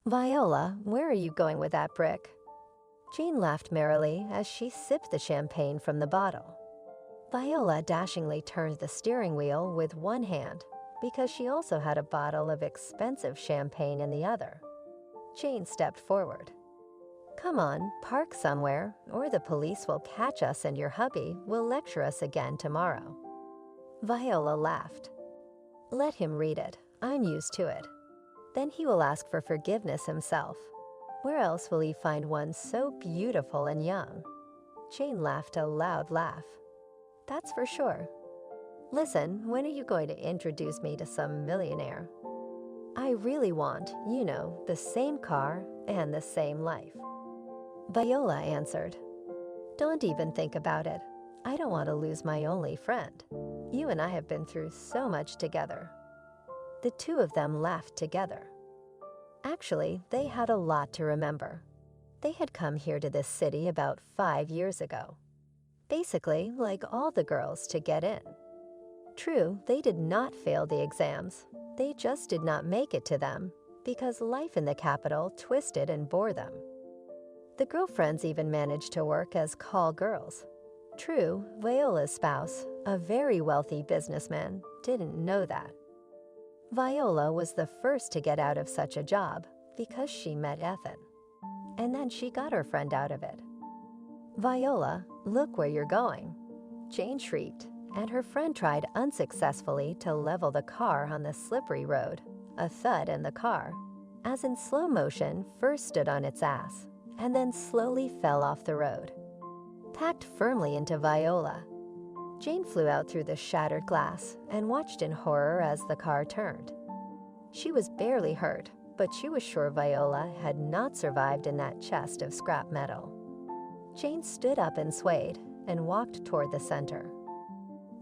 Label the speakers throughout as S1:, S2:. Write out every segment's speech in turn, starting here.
S1: Viola, where are you going with that brick? Jane laughed merrily as she sipped the champagne from the bottle. Viola dashingly turned the steering wheel with one hand because she also had a bottle of expensive champagne in the other. Jane stepped forward. Come on, park somewhere, or the police will catch us and your hubby will lecture us again tomorrow. Viola laughed. Let him read it. I'm used to it. Then he will ask for forgiveness himself. Where else will he find one so beautiful and young? Jane laughed a loud laugh. That's for sure. Listen, when are you going to introduce me to some millionaire? I really want, the same car and the same life. Viola answered. Don't even think about it. I don't want to lose my only friend. You and I have been through so much together. The two of them laughed together. Actually, they had a lot to remember. They had come here to this city about 5 years ago. Basically, like all the girls, to get in. True, they did not fail the exams. They just did not make it to them because life in the capital twisted and bore them. The girlfriends even managed to work as call girls. True, Viola's spouse, a very wealthy businessman, didn't know that. Viola was the first to get out of such a job because she met Ethan. And then she got her friend out of it. Viola, look where you're going. Jane shrieked, and her friend tried unsuccessfully to level the car on the slippery road, a thud in the car, as in slow motion first stood on its ass, and then slowly fell off the road. Packed firmly into Viola, Jane flew out through the shattered glass and watched in horror as the car turned. She was barely hurt, but she was sure Viola had not survived in that chest of scrap metal. Jane stood up and swayed and walked toward the center.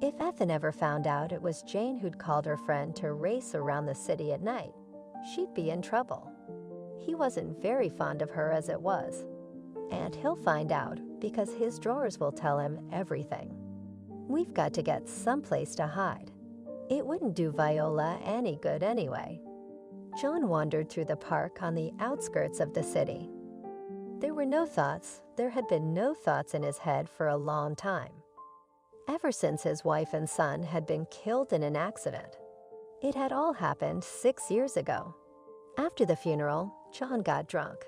S1: If Ethan ever found out it was Jane who'd called her friend to race around the city at night, she'd be in trouble. He wasn't very fond of her as it was. And he'll find out because his drawers will tell him everything. We've got to get someplace to hide. It wouldn't do Viola any good anyway. John wandered through the park on the outskirts of the city. There had been no thoughts in his head for a long time. Ever since his wife and son had been killed in an accident. It had all happened 6 years ago. After the funeral, John got drunk.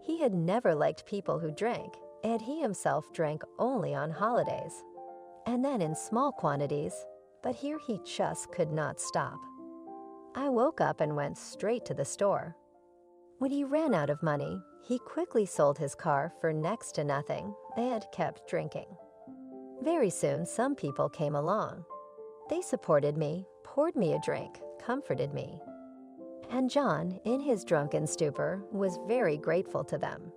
S1: He had never liked people who drank, and he himself drank only on holidays. And then in small quantities, but here he just could not stop. I woke up and went straight to the store. When he ran out of money, he quickly sold his car for next to nothing and kept drinking. Very soon, some people came along. They supported me, poured me a drink, comforted me. And John, in his drunken stupor, was very grateful to them.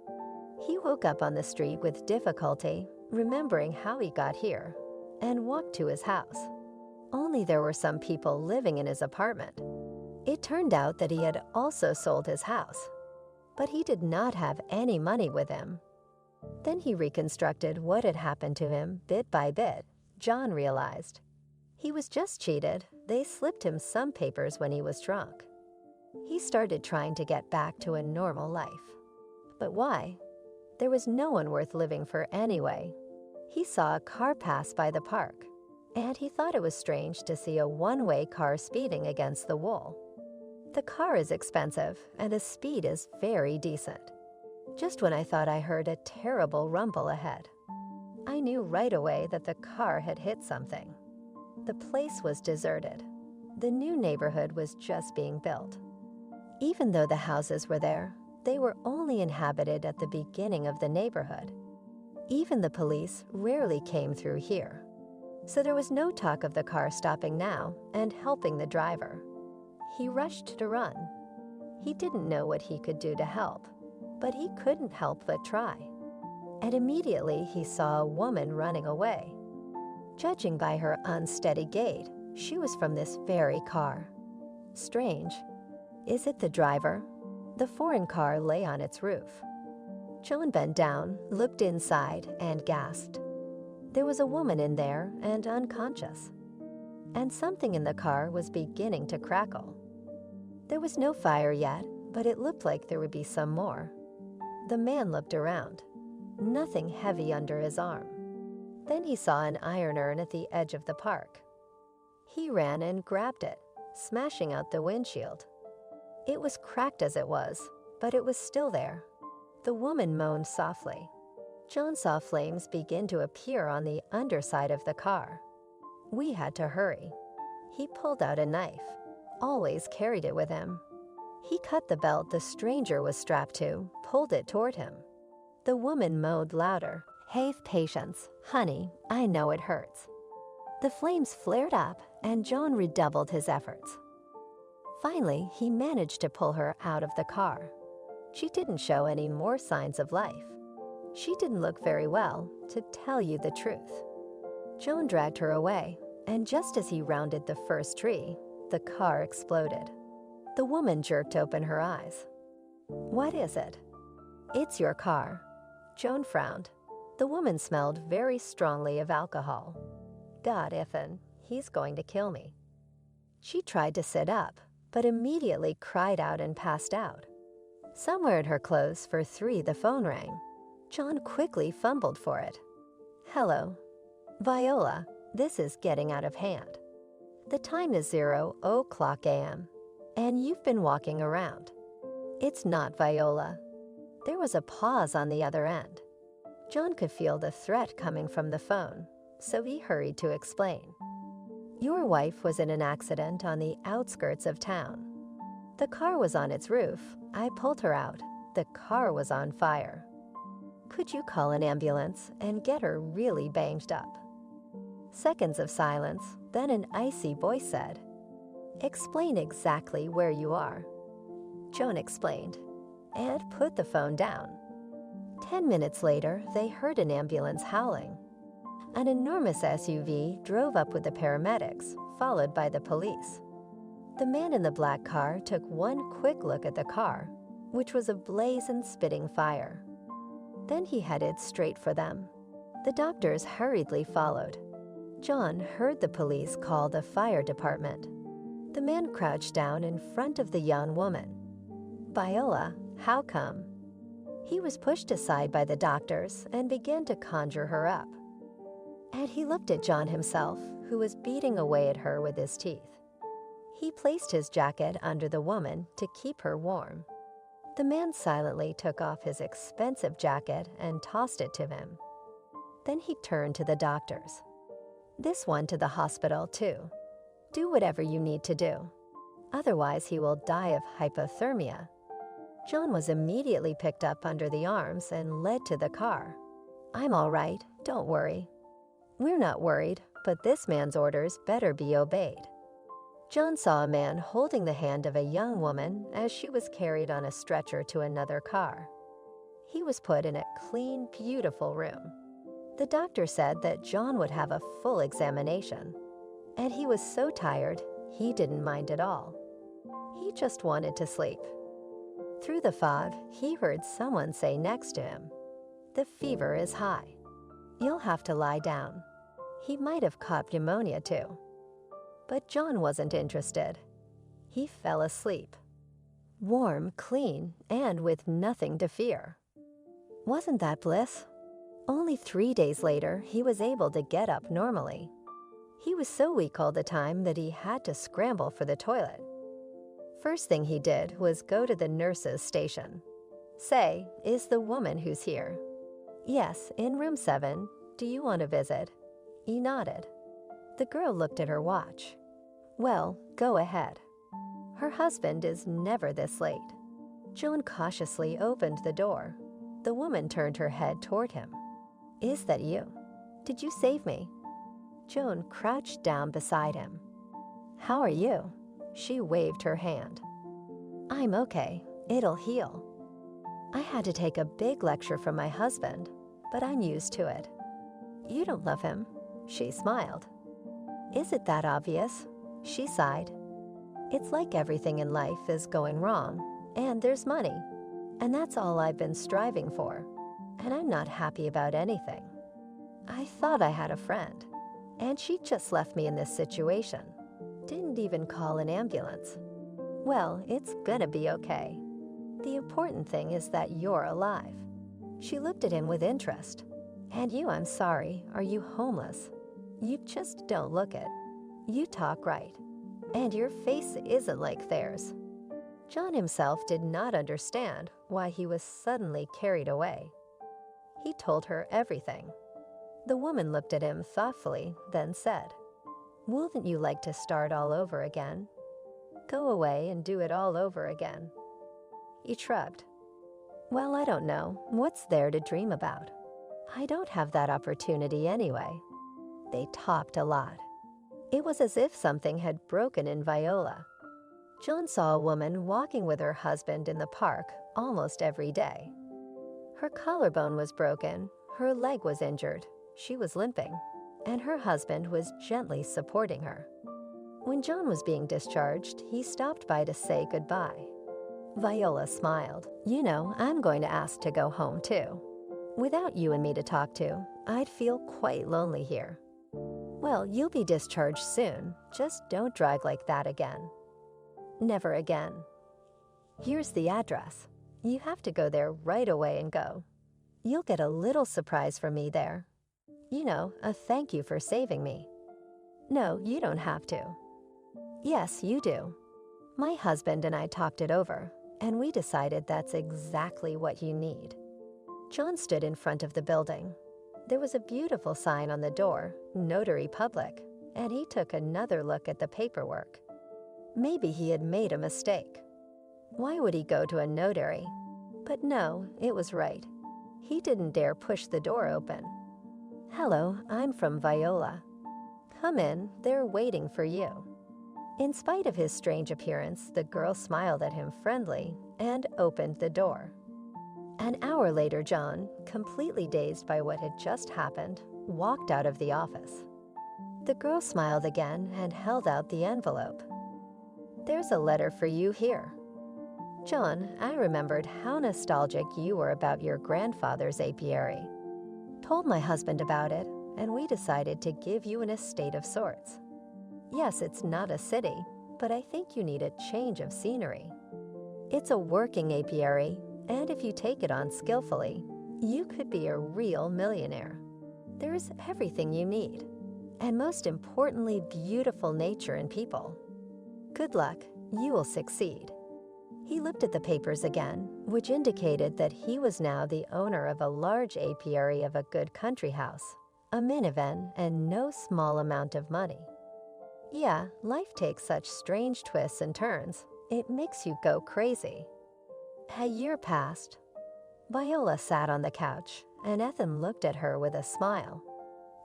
S1: He woke up on the street with difficulty, remembering how he got here, and walked to his house. Only there were some people living in his apartment. It turned out that he had also sold his house, but he did not have any money with him. Then he reconstructed what had happened to him bit by bit. John realized. He was just cheated. They slipped him some papers when he was drunk. He started trying to get back to a normal life. But why? There was no one worth living for anyway. He saw a car pass by the park, and he thought it was strange to see a one-way car speeding against the wall. The car is expensive, and the speed is very decent. Just when I thought I heard a terrible rumble ahead, I knew right away that the car had hit something. The place was deserted. The new neighborhood was just being built. Even though the houses were there, they were only inhabited at the beginning of the neighborhood. Even the police rarely came through here. So there was no talk of the car stopping now and helping the driver. He rushed to run. He didn't know what he could do to help, but he couldn't help but try. And immediately he saw a woman running away. Judging by her unsteady gait, she was from this very car. Strange. Is it the driver? The foreign car lay on its roof. John bent down, looked inside, and gasped. There was a woman in there and unconscious. And something in the car was beginning to crackle. There was no fire yet, but it looked like there would be some more. The man looked around. Nothing heavy under his arm. Then he saw an iron urn at the edge of the park. He ran and grabbed it, smashing out the windshield. It was cracked as it was, but it was still there. The woman moaned softly. John saw flames begin to appear on the underside of the car. We had to hurry. He pulled out a knife, always carried it with him. He cut the belt the stranger was strapped to, pulled it toward him. The woman moaned louder. "Have patience, honey, I know it hurts." The flames flared up, and John redoubled his efforts. Finally, he managed to pull her out of the car. She didn't show any more signs of life. She didn't look very well, to tell you the truth. John dragged her away, and just as he rounded the first tree, the car exploded. The woman jerked open her eyes. "What is it?" "It's your car." Joan frowned. The woman smelled very strongly of alcohol. "God, Ethan, he's going to kill me." She tried to sit up, but immediately cried out and passed out. Somewhere in her clothes for 3 the phone rang. John quickly fumbled for it. "Hello. Viola, this is getting out of hand. The time is 0:00 a.m., and you've been walking around. It's not Viola." There was a pause on the other end. John could feel the threat coming from the phone, so he hurried to explain. "Your wife was in an accident on the outskirts of town. The car was on its roof. I pulled her out. The car was on fire. Could you call an ambulance and get her really banged up?" Seconds of silence, then an icy voice said, "Explain exactly where you are." Joan explained, and put the phone down. 10 minutes later, they heard an ambulance howling. An enormous SUV drove up with the paramedics, followed by the police. The man in the black car took one quick look at the car, which was ablaze and spitting fire. Then he headed straight for them. The doctors hurriedly followed. John heard the police call the fire department. The man crouched down in front of the young woman. "Viola, how come?" He was pushed aside by the doctors and began to conjure her up. And he looked at John himself, who was beating away at her with his teeth. He placed his jacket under the woman to keep her warm. The man silently took off his expensive jacket and tossed it to him. Then he turned to the doctors. "This one to the hospital, too. Do whatever you need to do. Otherwise, he will die of hypothermia." John was immediately picked up under the arms and led to the car. "I'm all right, don't worry." "We're not worried, but this man's orders better be obeyed." John saw a man holding the hand of a young woman as she was carried on a stretcher to another car. He was put in a clean, beautiful room. The doctor said that John would have a full examination, and he was so tired, he didn't mind at all. He just wanted to sleep. Through the fog, he heard someone say next to him, "The fever is high. You'll have to lie down." He might have caught pneumonia too. But John wasn't interested. He fell asleep. Warm, clean, and with nothing to fear. Wasn't that bliss? Only 3 days later, he was able to get up normally. He was so weak all the time that he had to scramble for the toilet. First thing he did was go to the nurse's station. Say, "Is the woman who's here?" "Yes, in room 7. Do you want to visit?" He nodded. The girl looked at her watch. "Well, go ahead." Her husband is never this late. Joan cautiously opened the door. The woman turned her head toward him. "Is that you? Did you save me?" Joan crouched down beside him. "How are you?" She waved her hand. "I'm okay. It'll heal. I had to take a big lecture from my husband, but I'm used to it." "You don't love him." She smiled. "Is it that obvious?" She sighed. "It's like everything in life is going wrong, and there's money, and that's all I've been striving for, and I'm not happy about anything. I thought I had a friend, and she just left me in this situation. Didn't even call an ambulance. Well, it's gonna be okay." The important thing is that you're alive." She looked at him with interest. "And you, I'm sorry, are you homeless? You just don't look it. You talk right. And your face isn't like theirs." John himself did not understand why he was suddenly carried away. He told her everything. The woman looked at him thoughtfully, then said, "Wouldn't you like to start all over again? Go away and do it all over again." He shrugged. "Well, I don't know. What's there to dream about? I don't have that opportunity anyway." They talked a lot. It was as if something had broken in Viola. John saw a woman walking with her husband in the park almost every day. Her collarbone was broken, her leg was injured, she was limping, and her husband was gently supporting her. When John was being discharged, he stopped by to say goodbye. Viola smiled. "You know, I'm going to ask to go home too. Without you and me to talk to, I'd feel quite lonely here." "Well, you'll be discharged soon. Just don't drive like that again." "Never again." "Here's the address. You have to go there right away and go. You'll get a little surprise from me there. You know, a thank you for saving me." "No, you don't have to." "Yes, you do. My husband and I talked it over, and we decided that's exactly what you need." John stood in front of the building. There was a beautiful sign on the door, Notary Public, and he took another look at the paperwork. Maybe he had made a mistake. Why would he go to a notary? But no, it was right. He didn't dare push the door open. "Hello, I'm from Viola. Come in, they're waiting for you." In spite of his strange appearance, the girl smiled at him friendly and opened the door. An hour later, John, completely dazed by what had just happened, walked out of the office. The girl smiled again and held out the envelope. "There's a letter for you here." "John, I remembered how nostalgic you were about your grandfather's apiary. Told my husband about it, and we decided to give you an estate of sorts. Yes, it's not a city, but I think you need a change of scenery. It's a working apiary, and if you take it on skillfully, you could be a real millionaire. There's everything you need, and most importantly, beautiful nature and people. Good luck, you will succeed." He looked at the papers again, which indicated that he was now the owner of a large apiary of a good country house, a minivan, and no small amount of money. Yeah, life takes such strange twists and turns, it makes you go crazy. A year passed. Viola sat on the couch, and Ethan looked at her with a smile.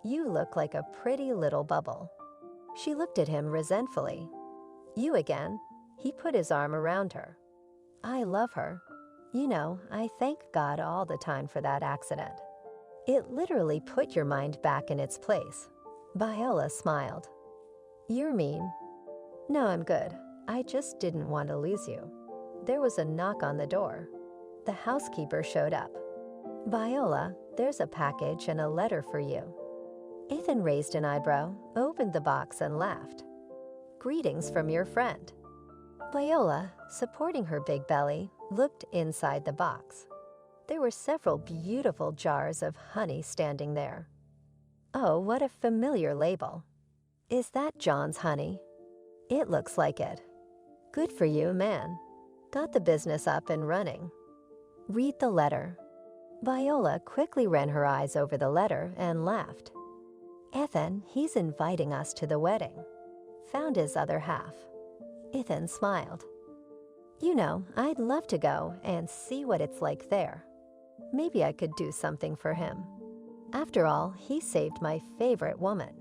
S1: "You look like a pretty little bubble." She looked at him resentfully. "You again?" He put his arm around her. "I love her. You know, I thank God all the time for that accident. It literally put your mind back in its place." Viola smiled. "You're mean." "No, I'm good. I just didn't want to lose you." There was a knock on the door. The housekeeper showed up. "Viola, there's a package and a letter for you." Ethan raised an eyebrow, opened the box, and laughed. "Greetings from your friend." Viola, supporting her big belly, looked inside the box. There were several beautiful jars of honey standing there. Oh, what a familiar label. Is that John's honey? It looks like it. Good for you, man. Got the business up and running. Read the letter. Viola quickly ran her eyes over the letter and laughed. Ethan, he's inviting us to the wedding. Found his other half. Ethan smiled. You know, I'd love to go and see what it's like there. Maybe I could do something for him. After all, he saved my favorite woman.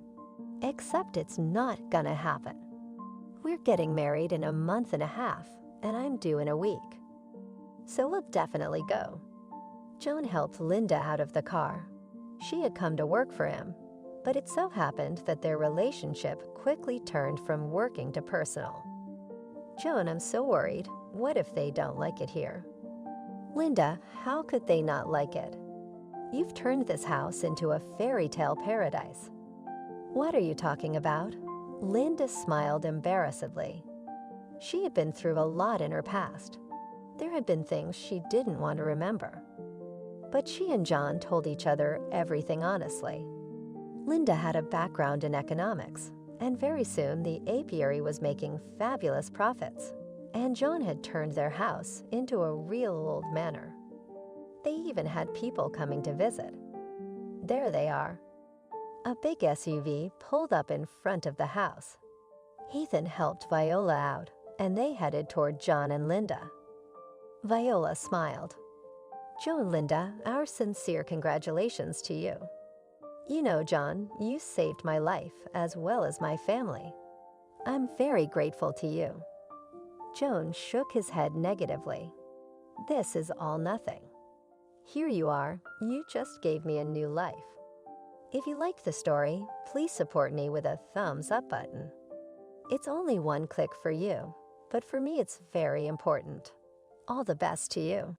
S1: Except it's not gonna happen. We're getting married in a month and a half, and I'm due in a week. So we'll definitely go. Joan helped Linda out of the car. She had come to work for him, but it so happened that their relationship quickly turned from working to personal. Joan, I'm so worried. What if they don't like it here? Linda, how could they not like it? You've turned this house into a fairy tale paradise. What are you talking about? Linda smiled embarrassedly. She had been through a lot in her past. There had been things she didn't want to remember. But she and John told each other everything honestly. Linda had a background in economics, and very soon the apiary was making fabulous profits, and John had turned their house into a real old manor. They even had people coming to visit. There they are. A big SUV pulled up in front of the house. Ethan helped Viola out, and they headed toward John and Linda. Viola smiled. "Joe and Linda, our sincere congratulations to you. You know, John, you saved my life as well as my family. I'm very grateful to you." Joan shook his head negatively. "This is all nothing. Here you are, you just gave me a new life. If you liked the story, please support me with a thumbs up button. It's only one click for you, but for me it's very important. All the best to you."